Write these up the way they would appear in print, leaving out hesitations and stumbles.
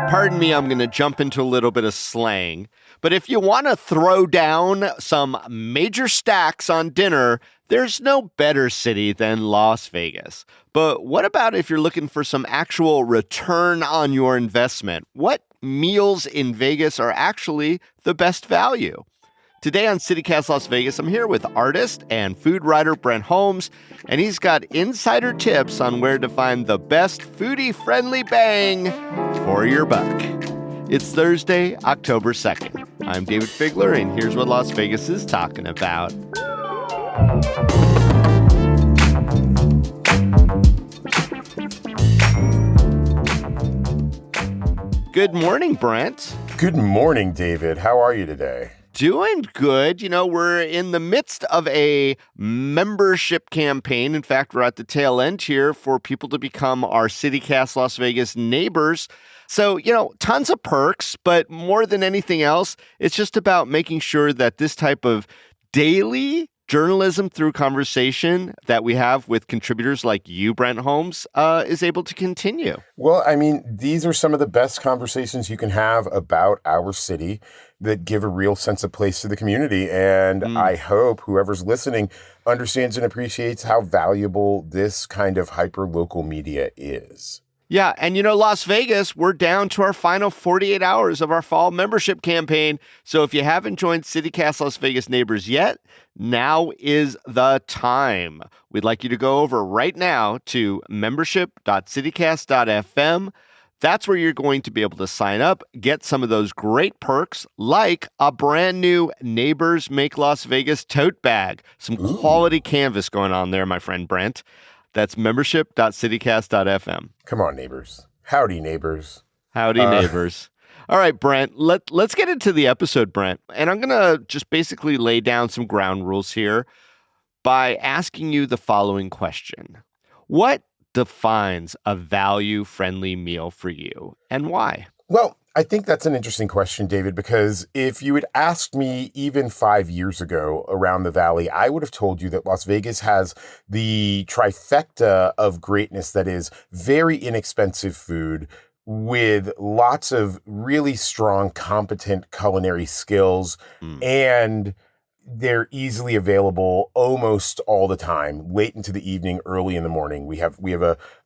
Pardon me, I'm going to jump into a little bit of slang. But if you want to throw down some major stacks on dinner, there's no better city than Las Vegas. But what about if you're looking for some actual return on your investment? What meals in Vegas are actually the best value? Today on CityCast Las Vegas, I'm here with artist and food writer Brent Holmes, and he's got insider tips on where to find the best foodie-friendly bang for your buck. It's Thursday, October 2nd. I'm Dayvid Figler, and here's what Las Vegas is talking about. Good morning, Brent. Good morning, David. How are you today? Doing good. You know, we're in the midst of a membership campaign. In fact, we're at the tail end here for people to become our CityCast Las Vegas neighbors. So, you know, tons of perks, but more than anything else, it's just about making sure that this type of daily journalism through conversation that we have with contributors like you, Brent Holmes, is able to continue. Well, I mean, these are some of the best conversations you can have about our city that give a real sense of place to the community. And I hope whoever's listening understands and appreciates how valuable this kind of hyper-local media is. Yeah, and you know, Las Vegas, we're down to our final 48 hours of our fall membership campaign. So if you haven't joined CityCast Las Vegas Neighbors yet, now is the time. We'd like you to go over right now to membership.citycast.fm. That's where you're going to be able to sign up, get some of those great perks like a brand new Neighbors Make Las Vegas tote bag. Some quality canvas going on there, my friend Brent. That's membership.citycast.fm. Come on, neighbors. Howdy, neighbors. Howdy, neighbors. All right, Brent, let's get into the episode, Brent. And I'm going to just basically lay down some ground rules here by asking you the following question. What defines a value-friendly meal for you and why? Well, I think that's an interesting question, David, because if you had asked me even 5 years ago around the Valley, I would have told you that Las Vegas has the trifecta of greatness that is very inexpensive food with lots of really strong, competent culinary skills, and they're easily available almost all the time, late into the evening, early in the morning. We have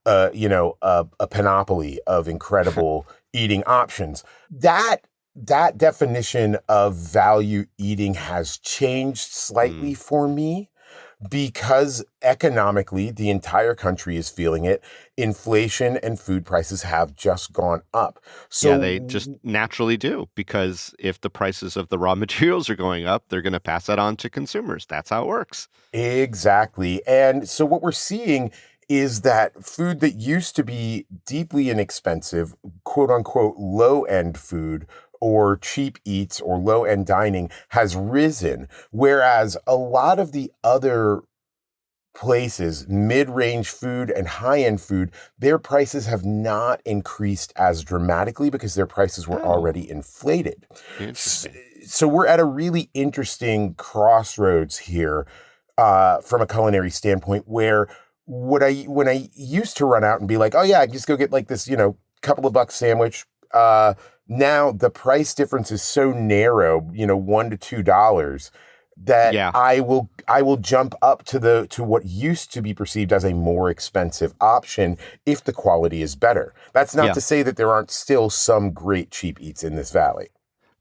a panoply of incredible eating options. That definition of value eating has changed slightly for me because economically the entire country is feeling it. Inflation and food prices have just gone up. So yeah, they just naturally do, because if the prices of the raw materials are going up, they're going to pass that on to consumers. That's how it works. Exactly. And so what we're seeing is that food that used to be deeply inexpensive, quote unquote, low-end food or cheap eats or low-end dining has risen, whereas a lot of the other places, mid-range food and high-end food, their prices have not increased as dramatically because their prices were already inflated. So we're at a really interesting crossroads here from a culinary standpoint where when I used to run out and be like, oh yeah, I just go get like this, couple of bucks sandwich. Now the price difference is so narrow, $1 to $2, that I will jump up to what used to be perceived as a more expensive option if the quality is better. That's not to say that there aren't still some great cheap eats in this valley.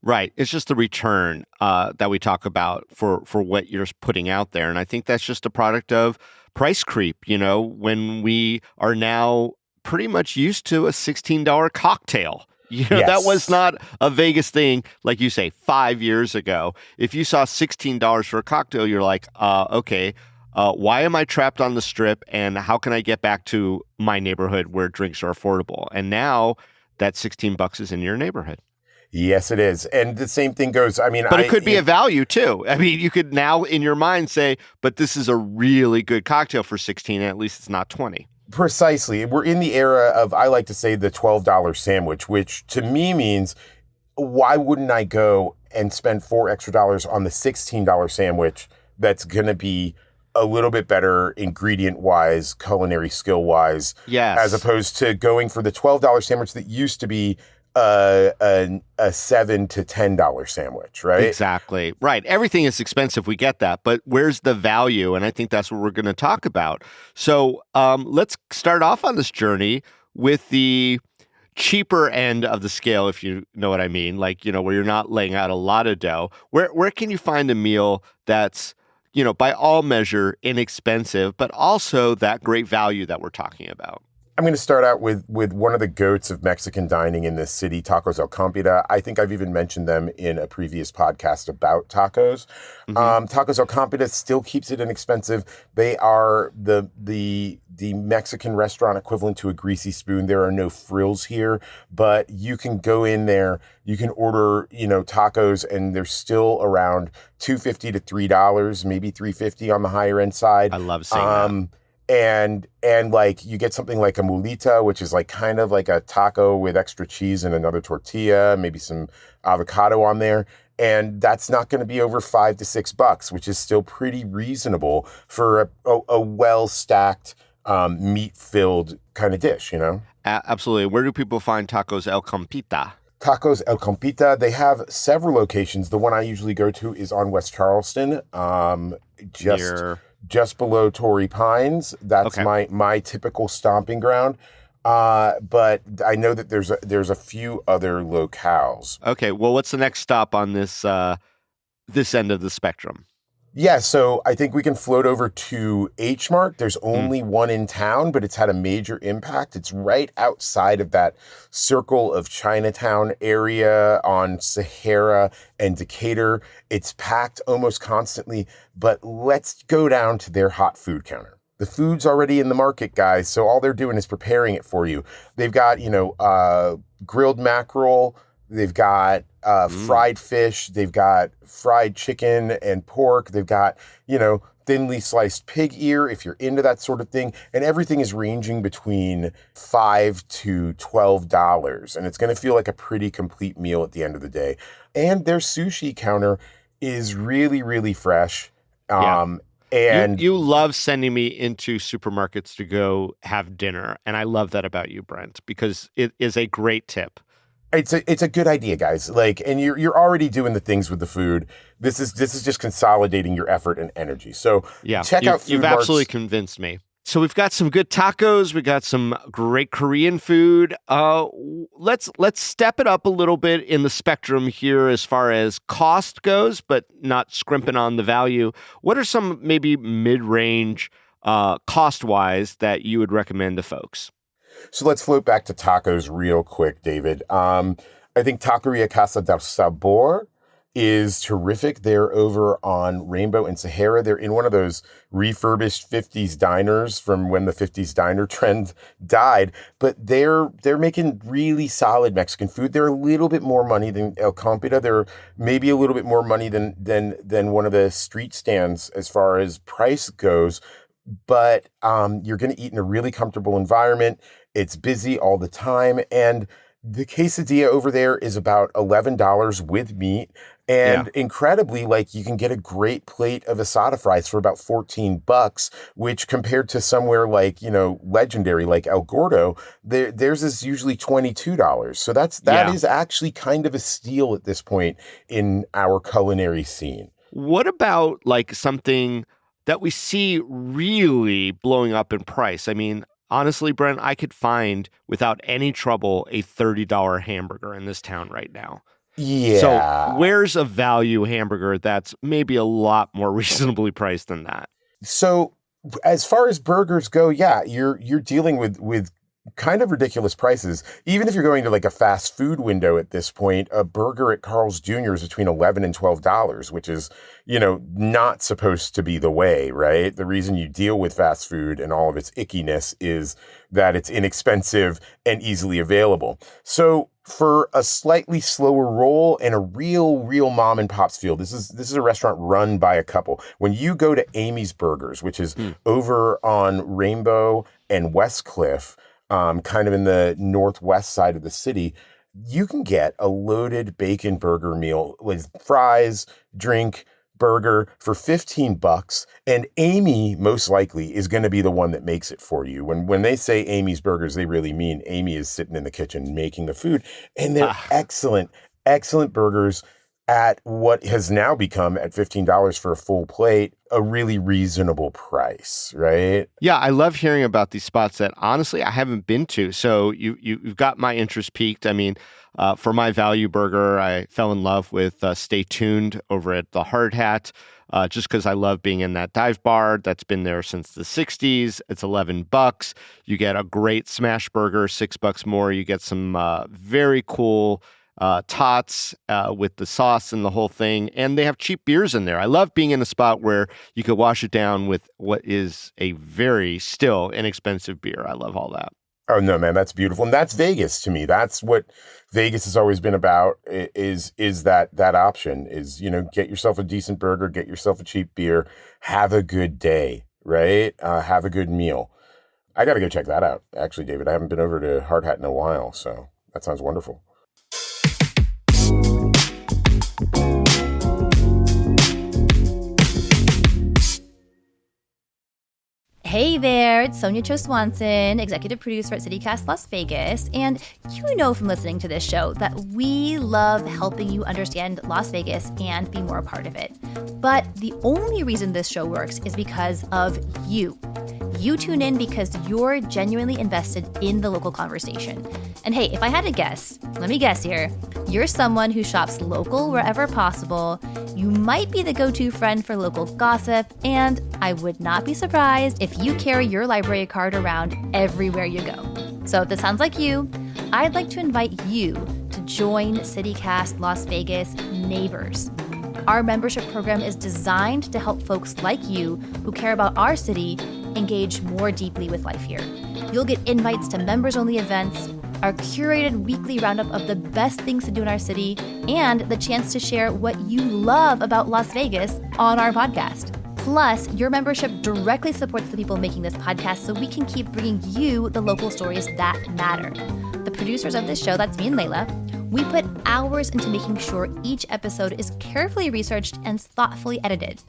Right. It's just the return that we talk about for what you're putting out there. And I think that's just a product of price creep, when we are now pretty much used to a $16 cocktail. That was not a Vegas thing, like you say, 5 years ago. If you saw $16 for a cocktail, you're like, okay, why am I trapped on the Strip, and how can I get back to my neighborhood where drinks are affordable? And now that $16 is in your neighborhood. Yes, it is. And the same thing goes, but it could be a value too. I mean, you could now in your mind say, but this is a really good cocktail for 16, and at least it's not 20. Precisely. We're in the era of, I like to say, the $12 sandwich, which to me means, why wouldn't I go and spend $4 extra on the $16 sandwich that's going to be a little bit better ingredient wise, culinary skill wise, as Yes. opposed to going for the $12 sandwich that used to be a $7 to $10 sandwich, right? Exactly. Right. Everything is expensive. We get that. But where's the value? And I think that's what we're going to talk about. So let's start off on this journey with the cheaper end of the scale, if you know what I mean. Like, where you're not laying out a lot of dough. Where can you find a meal that's, by all measure inexpensive, but also that great value that we're talking about? I'm going to start out with one of the goats of Mexican dining in this city, Tacos El Compita. I think I've even mentioned them in a previous podcast about tacos. Hmm. Tacos El Compita still keeps it inexpensive. They are the Mexican restaurant equivalent to a greasy spoon. There are no frills here, but you can go in there, you can order, tacos, and they're still around $2.50 to $3, maybe $3.50 on the higher end side. I love seeing that. And like you get something like a mulita, which is like kind of like a taco with extra cheese and another tortilla, maybe some avocado on there. And that's not going to be over $5 to $6, which is still pretty reasonable for a well stacked, meat filled kind of dish, Absolutely. Where do people find Tacos El Compita? Tacos El Compita, they have several locations. The one I usually go to is on West Charleston, just Near. just below Torrey Pines. That's Okay. my typical stomping ground. But I know that there's a few other locales. Okay. Well, what's the next stop on this end of the spectrum? Yeah, so I think we can float over to H Mart. There's Mm. only one in town, but it's had a major impact. It's right outside of that circle of Chinatown area on Sahara and Decatur. It's packed almost constantly, but let's go down to their hot food counter. The food's already in the market, guys, so all they're doing is preparing it for you. They've got, grilled mackerel. They've got fried fish. They've got fried chicken and pork. They've got, thinly sliced pig ear, if you're into that sort of thing. And everything is ranging between $5 to $12. And it's going to feel like a pretty complete meal at the end of the day. And their sushi counter is really, really fresh. Yeah. And You love sending me into supermarkets to go have dinner, and I love that about you, Brent, because it is a great tip. it's a good idea, guys. Like, and you're already doing the things with the food. This is just consolidating your effort and energy. So Yeah, check out you've Food Marts. absolutely convinced me. So we've got some good tacos. We got some great Korean food. Let's step it up a little bit in the spectrum here as far as cost goes, but not scrimping on the value. What are some maybe mid-range cost-wise that you would recommend to folks? So let's float back to tacos real quick, David. I think Taqueria Casa del Sabor is terrific. They're over on Rainbow and Sahara. They're in one of those refurbished 50s diners from when the 50s diner trend died, but they're making really solid Mexican food. They're a little bit more money than El Compita. They're maybe a little bit more money than one of the street stands as far as price goes. But you're going to eat in a really comfortable environment. It's busy all the time. And the quesadilla over there is about $11 with meat. Yeah. And incredibly, like, you can get a great plate of asada fries for about $14, which compared to somewhere like, legendary like El Gordo, theirs is usually $22. So that Yeah. is actually kind of a steal at this point in our culinary scene. What about like something that we see really blowing up in price? I mean, honestly, Brent, I could find without any trouble a $30 hamburger in this town right now. So Yeah. where's a value hamburger that's maybe a lot more reasonably priced than that? So as far as burgers go, yeah, you're dealing with kind of ridiculous prices. Even if you're going to like a fast food window at this point, a burger at Carl's Jr. is between $11 and $12, which is, not supposed to be the way, right? The reason you deal with fast food and all of its ickiness is that it's inexpensive and easily available. So for a slightly slower roll and a real mom and pop's feel, this is a restaurant run by a couple. When you go to Amy's Burgers, which is over on Rainbow and Westcliff, kind of in the northwest side of the city, you can get a loaded bacon burger meal with fries, drink, burger for $15, and Amy most likely is going to be the one that makes it for you. When they say Amy's Burgers, they really mean Amy is sitting in the kitchen making the food, and they're excellent burgers at what has now become, at $15 for a full plate, a really reasonable price, right? Yeah, I love hearing about these spots that honestly I haven't been to. So you've got my interest piqued. I mean, for my value burger, I fell in love with Stay Tuned over at the Hard Hat, just because I love being in that dive bar that's been there since the 60s. It's $11. You get a great smash burger, $6 more. You get some very cool tots with the sauce and the whole thing. And they have cheap beers in there. I love being in a spot where you could wash it down with what is a very still inexpensive beer. I love all that. Oh no, man, that's beautiful. And that's Vegas to me. That's what Vegas has always been about, is that option is, get yourself a decent burger, get yourself a cheap beer, have a good day, right? Have a good meal. I got to go check that out. Actually, David, I haven't been over to Hard Hat in a while, so that sounds wonderful. Hey there, it's Sonia Cho Swanson, executive producer at CityCast Las Vegas, and you know from listening to this show that we love helping you understand Las Vegas and be more a part of it. But the only reason this show works is because of you. You tune in because you're genuinely invested in the local conversation. And hey, if I had to guess, let me guess here, you're someone who shops local wherever possible, you might be the go-to friend for local gossip, and I would not be surprised if you carry your library card around everywhere you go. So if this sounds like you, I'd like to invite you to join CityCast Las Vegas Neighbors. Our membership program is designed to help folks like you who care about our city engage more deeply with life here. You'll get invites to members-only events, our curated weekly roundup of the best things to do in our city, and the chance to share what you love about Las Vegas on our podcast. Plus, your membership directly supports the people making this podcast so we can keep bringing you the local stories that matter. The producers of this show, that's me and Layla, we put hours into making sure each episode is carefully researched and thoughtfully edited.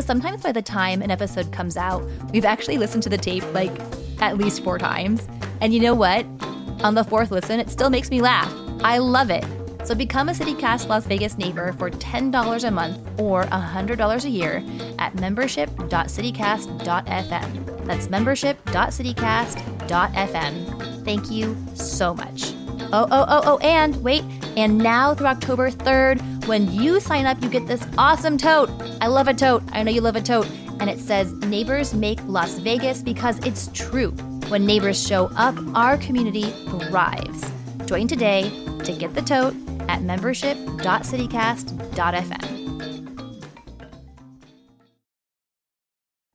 Sometimes by the time an episode comes out, we've actually listened to the tape like at least 4 times. And you know what? On the 4th listen, it still makes me laugh. I love it. So become a CityCast Las Vegas neighbor for $10 a month or $100 a year at membership.citycast.fm. That's membership.citycast.fm. Thank you so much. And wait, and now through October 3rd, when you sign up, you get this awesome tote. I love a tote. I know you love a tote. And it says, Neighbors make Las Vegas, because it's true. When neighbors show up, our community thrives. Join today to get the tote at membership.citycast.fm.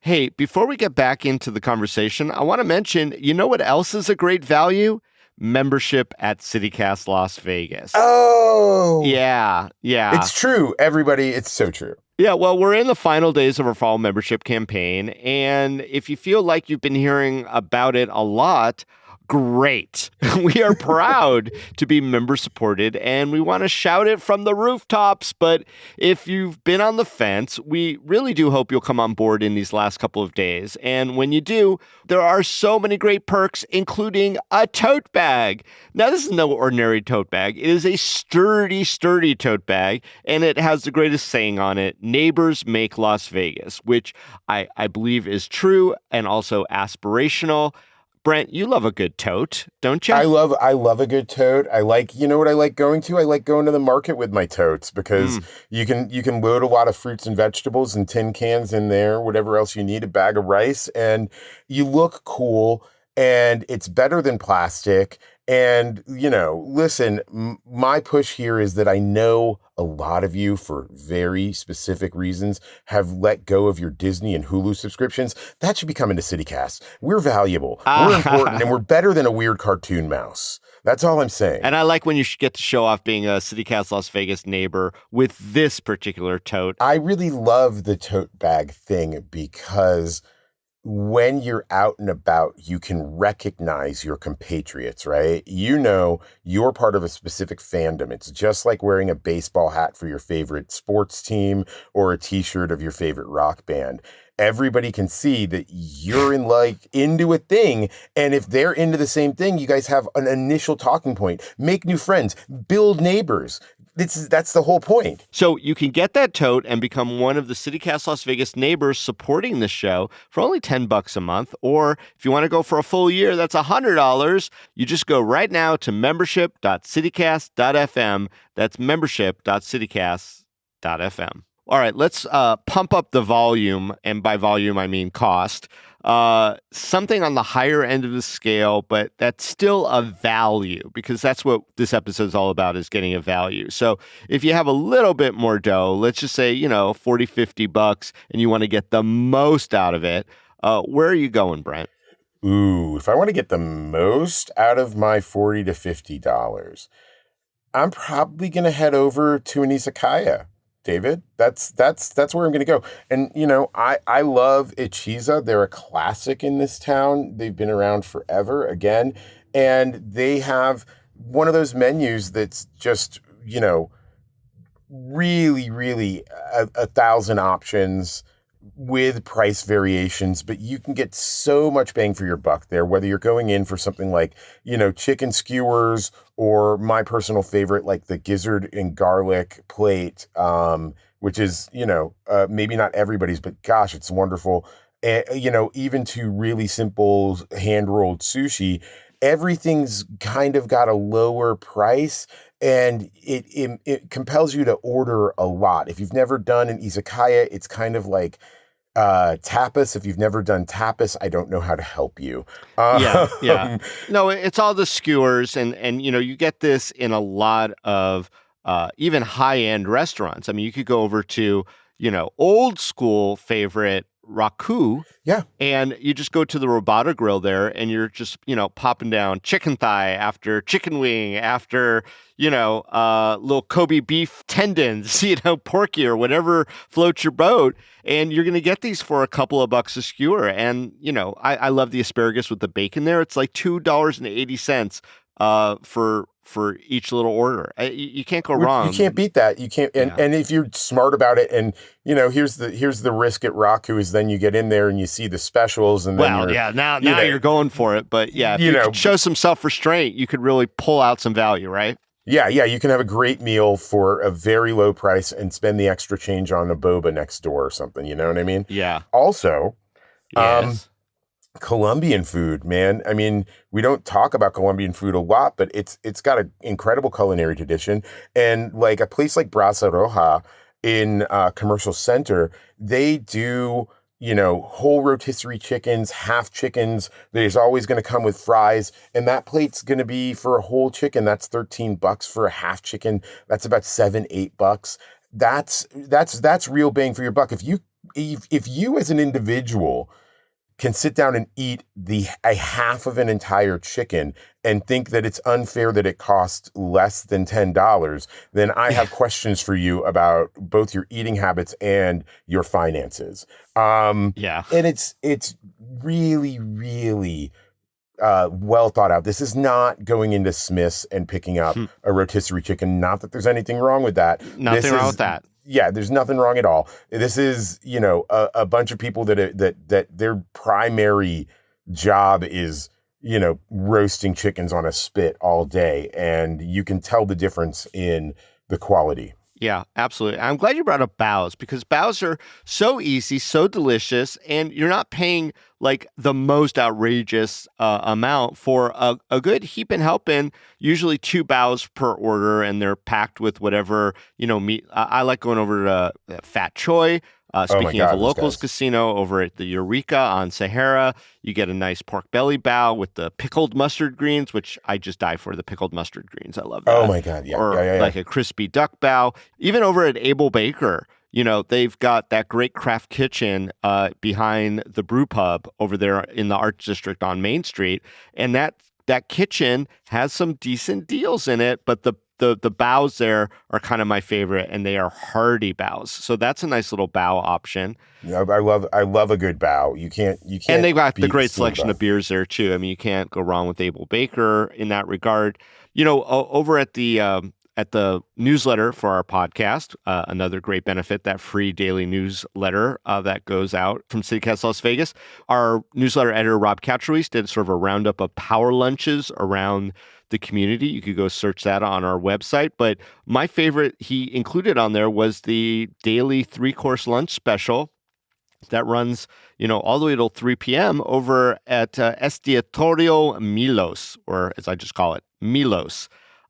Hey, before we get back into the conversation, I want to mention, you know what else is a great value? Membership at CityCast Las Vegas. Oh! Yeah. It's true, everybody. It's so true. Yeah, well, we're in the final days of our fall membership campaign, and if you feel like you've been hearing about it a lot, great. We are proud to be member supported, and we want to shout it from the rooftops. But if you've been on the fence, we really do hope you'll come on board in these last couple of days. And when you do, there are so many great perks, including a tote bag. Now, this is no ordinary tote bag. It is a sturdy tote bag, and it has the greatest saying on it: Neighbors make Las Vegas, which I believe is true and also aspirational. Brent, you love a good tote, don't you? I love a good tote. I like, you know what I like going to? I like going to the market with my totes, because you can load a lot of fruits and vegetables and tin cans in there, whatever else you need, a bag of rice, and you look cool, and it's better than plastic. And, listen, my push here is that I know a lot of you, for very specific reasons, have let go of your Disney and Hulu subscriptions. That should be coming to CityCast. We're valuable, we're important, and we're better than a weird cartoon mouse. That's all I'm saying. And I like when you get to show off being a CityCast Las Vegas neighbor with this particular tote. I really love the tote bag thing because when you're out and about, you can recognize your compatriots, right? You know, you're part of a specific fandom. It's just like wearing a baseball hat for your favorite sports team or a t-shirt of your favorite rock band. Everybody can see that you're into a thing. And if they're into the same thing, you guys have an initial talking point, make new friends, build neighbors. That's the whole point. So you can get that tote and become one of the CityCast Las Vegas neighbors supporting the show for only $10 a month. Or if you want to go for a full year, that's $100. You just go right now to membership.citycast.fm. That's membership.citycast.fm. All right, let's pump up the volume, and by volume I mean cost. Something on the higher end of the scale, but that's still a value, because that's what this episode is all about, is getting a value. So if you have a little bit more dough, let's just say, $40, $50, and you want to get the most out of it, where are you going, Brent? Ooh, if I want to get the most out of my $40 to $50, I'm probably going to head over to an izakaya. Dayvid, that's where I'm going to go. And, I love Ichiza. They're a classic in this town. They've been around forever, again. And they have one of those menus that's just, really, really a thousand options with price variations, but you can get so much bang for your buck there, whether you're going in for something like, chicken skewers, or my personal favorite, like the gizzard and garlic plate, which is, maybe not everybody's, but gosh, it's wonderful. Even to really simple hand-rolled sushi, everything's kind of got a lower price, and it compels you to order a lot. If you've never done an izakaya, it's kind of like tapas. If you've never done tapas, I don't know how to help you. Yeah. No, it's all the skewers, and you get this in a lot of even high-end restaurants. I mean, you could go over to, old school favorite Raku. Yeah. And you just go to the Robata Grill there, and you're just, popping down chicken thigh after chicken wing after, little Kobe beef tendons, porky or whatever floats your boat. And you're going to get these for a couple of bucks a skewer. And, I love the asparagus with the bacon there. It's like $2.80 for each little order. You can't go wrong. You can't beat that. You can't. And if you're smart about it, and here's the risk at Raku is then you get in there and you see the specials, and then now you're going for it. But if you could show some self-restraint, you could really pull out some value, right? Yeah, you can have a great meal for a very low price and spend the extra change on a boba next door or something. You know what I mean? Yeah. Also, yes. Colombian food, man. I mean, we don't talk about Colombian food a lot, but it's got an incredible culinary tradition. And like a place like Brasa Roja in Commercial Center, they do, whole rotisserie chickens, half chickens. There's always going to come with fries. And that plate's going to be for a whole chicken. That's $13 for a half chicken. That's about $7-8. That's real bang for your buck. If you as an individual can sit down and eat a half of an entire chicken and think that it's unfair that it costs less than $10, then I have questions for you about both your eating habits and your finances. And it's really, really well thought out. This is not going into Smith's and picking up a rotisserie chicken. Not that there's anything wrong with that. Nothing wrong with that. Yeah, there's nothing wrong at all. This is, a bunch of people that their primary job is, roasting chickens on a spit all day. And you can tell the difference in the quality. Yeah, absolutely. I'm glad you brought up baos, because baos are so easy, so delicious, and you're not paying like the most outrageous amount for a good heap and helping, usually 2 baos per order, and they're packed with whatever, meat. I like going over to Fat Choi. Speaking of a locals casino over at the Eureka on Sahara, you get a nice pork belly bao with the pickled mustard greens, which I just die for the pickled mustard greens. I love that. Oh my God. Yeah. Or like a crispy duck bao. Even over at Abel Baker, they've got that great craft kitchen behind the brew pub over there in the Arts District on Main Street. And that kitchen has some decent deals in it, but the the bows there are kind of my favorite, and they are hearty bows. So that's a nice little bow option. Yeah, I love a good bow. You can't. And they've got the beat great steamed selection bow. of beers there too. I mean, you can't go wrong with Able Baker in that regard. Over at the newsletter for our podcast, another great benefit, that free daily newsletter that goes out from CityCast Las Vegas. Our newsletter editor, Rob Catruis, did sort of a roundup of power lunches around the community. You could go search that on our website. But my favorite he included on there was the daily 3-course lunch special that runs, all the way till 3 p.m. over at Estiatorio Milos, or as I just call it, Milos.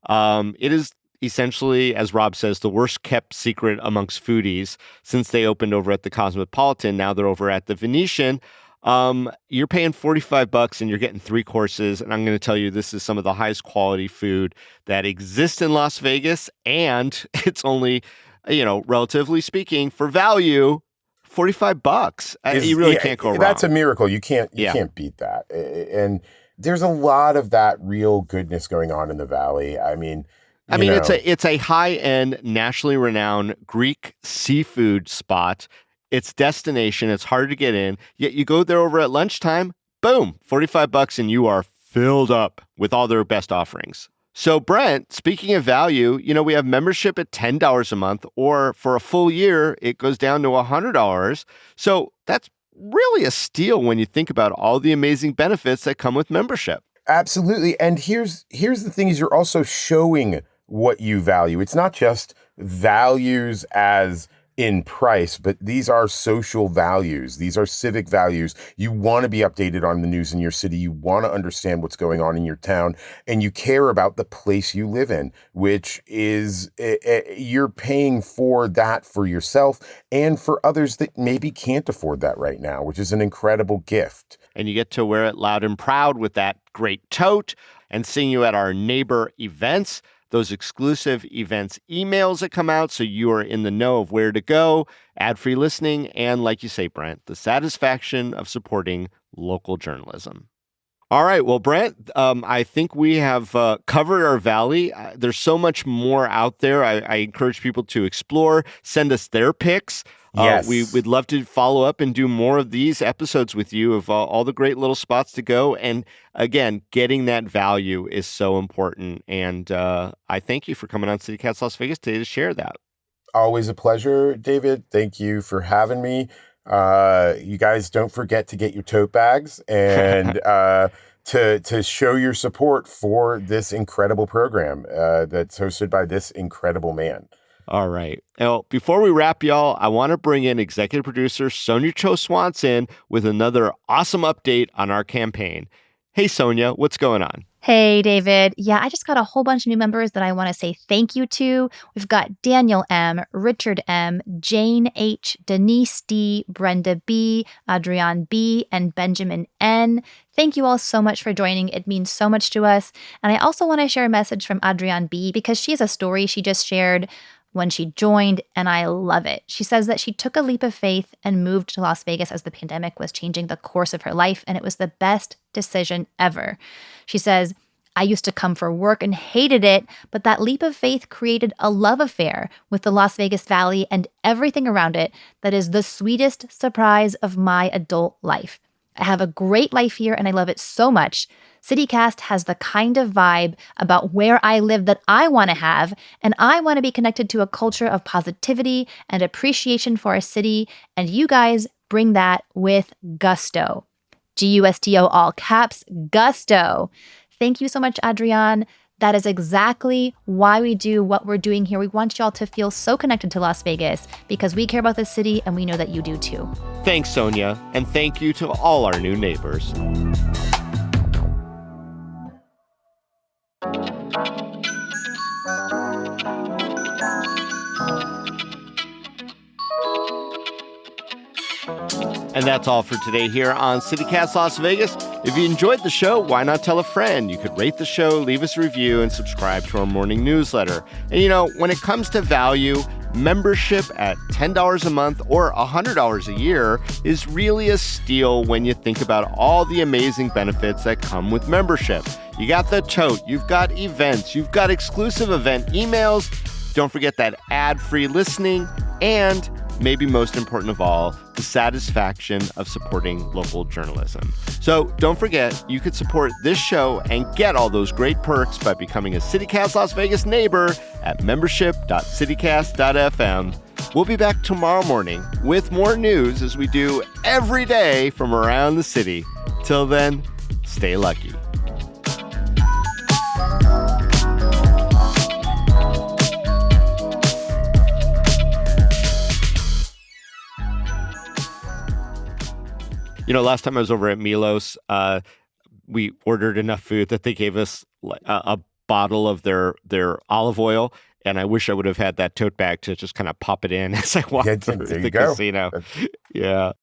It is essentially, as Rob says, the worst kept secret amongst foodies since they opened over at the Cosmopolitan. Now they're over at the Venetian. You're paying $45 and you're getting 3 courses. And I'm going to tell you, this is some of the highest quality food that exists in Las Vegas. And it's only, relatively speaking, for value, $45. You really can't go wrong. That's a miracle. You can't beat that. And there's a lot of that real goodness going on in the Valley. I mean, it's a high-end, nationally renowned Greek seafood spot. It's destination. It's hard to get in. Yet you go there over at lunchtime, boom, $45, and you are filled up with all their best offerings. So, Brent, speaking of value, we have membership at $10 a month, or for a full year, it goes down to $100. So that's really a steal when you think about all the amazing benefits that come with membership. Absolutely. And here's the thing is you're also showing what you value. It's not just values as in price, but these are social values. These are civic values. You want to be updated on the news in your city. You want to understand what's going on in your town, and you care about the place you live in, which is you're paying for that for yourself and for others that maybe can't afford that right now, which is an incredible gift. And you get to wear it loud and proud with that great tote, and seeing you at our neighbor events, those exclusive events emails that come out so you are in the know of where to go, ad-free listening, and like you say, Brent, the satisfaction of supporting local journalism. All right. Well, Brent, I think we have covered our valley. There's so much more out there. I encourage people to explore, send us their picks. Yes. We'd love to follow up and do more of these episodes with you of all the great little spots to go. And again, getting that value is so important. And I thank you for coming on CityCast Las Vegas today to share that. Always a pleasure, David. Thank you for having me. You guys don't forget to get your tote bags and to show your support for this incredible program that's hosted by this incredible man. All right. Now, before we wrap, y'all, I want to bring in executive producer Sonia Cho Swanson with another awesome update on our campaign. Hey, Sonia, what's going on? Hey, David. Yeah, I just got a whole bunch of new members that I want to say thank you to. We've got Daniel M., Richard M., Jane H., Denise D., Brenda B., Adrian B., and Benjamin N. Thank you all so much for joining. It means so much to us. And I also want to share a message from Adrian B. because she has a story she just shared when she joined, and I love it. She says that she took a leap of faith and moved to Las Vegas as the pandemic was changing the course of her life, and it was the best decision ever. She says, I used to come for work and hated it, but that leap of faith created a love affair with the Las Vegas Valley and everything around it that is the sweetest surprise of my adult life. I have a great life here, and I love it so much. CityCast has the kind of vibe about where I live that I want to have, and I want to be connected to a culture of positivity and appreciation for our city, and you guys bring that with gusto. Gusto, all caps, gusto. Thank you so much, Adrian. That is exactly why we do what we're doing here. We want y'all to feel so connected to Las Vegas because we care about the city, and we know that you do too. Thanks, Sonia, and thank you to all our new neighbors. And that's all for today here on CityCast Las Vegas. If you enjoyed the show, why not tell a friend? You could rate the show, leave us a review, and subscribe to our morning newsletter. And when it comes to value, Membership at $10 a month or $100 a year is really a steal when you think about all the amazing benefits that come with membership. You got the tote, you've got events, you've got exclusive event emails, don't forget that ad-free listening, and maybe most important of all, the satisfaction of supporting local journalism. So don't forget, you could support this show and get all those great perks by becoming a CityCast Las Vegas neighbor at membership.citycast.fm. We'll be back tomorrow morning with more news as we do every day from around the city. Till then, stay lucky. You know, last time I was over at Milos, we ordered enough food that they gave us a bottle of their olive oil. And I wish I would have had that tote bag to just kind of pop it in as I walked through the casino. Yeah.